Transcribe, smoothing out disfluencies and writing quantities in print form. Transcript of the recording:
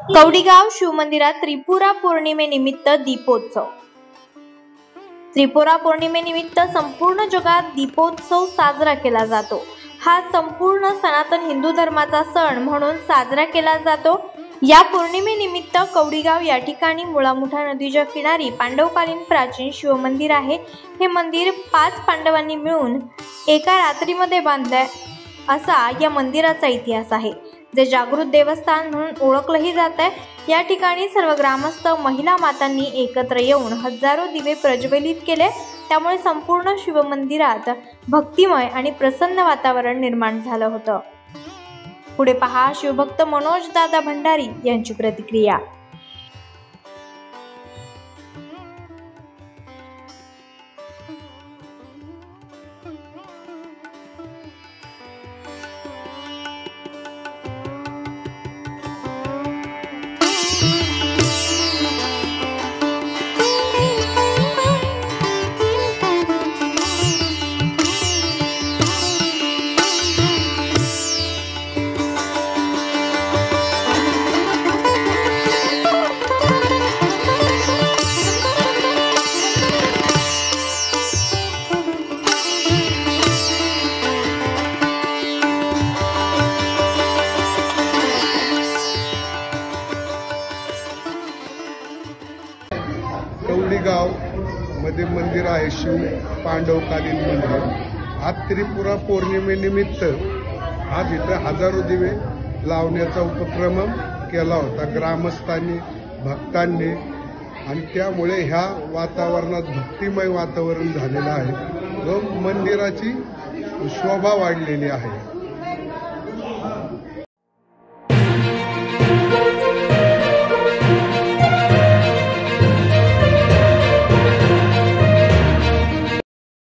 कवडीगाव शिवमंदिरात त्रिपुरा पौर्णिमेनिमित्त दीपोत्सव। त्रिपुरा पौर्णिमेनिमित्त संपूर्ण जगात दीपोत्सव साजरा केला जातो। हा संपूर्ण सनातन हिंदू धर्माचा सण म्हणून साजरा केला जातो। या पौर्णिमेनिमित्त कवडीगाव या ठिकाणी मुळामुठा नदीच्या किनारी पांडवकालीन प्राचीन शिवमंदिर आहे। हे मंदिर 5 पांडवांनी मिळून एका रात्रीमध्ये बांधले असा या मंदिराचा इतिहास आहे, जे जागृत देवस्थान म्हणून ओळखलेही जात आहे। या ठिकाणी सर्व ग्रामस्थ महिला मातांनी एकत्र येऊन हजारो दिवे प्रज्वलित केले, त्यामुळे संपूर्ण शिवमंदिरात भक्तिमय आणि प्रसन्न वातावरण निर्माण झालं होतं। पुढे पहा शिवभक्त मनोज दादा भंडारी यांची प्रतिक्रिया। कवडीगाव मध्ये मंदिर आहे, शिव पांडवकालीन मंदिर। आज त्रिपुरा पौर्णिमेनिमित्त आज इथं हजारो दिवे लावण्याचा उपक्रम केला होता ग्रामस्थांनी, भक्तांनी, आणि त्यामुळे ह्या वातावरणात भक्तिमय वातावरण झालेलं आहे व मंदिराची शोभा वाढलेली आहे।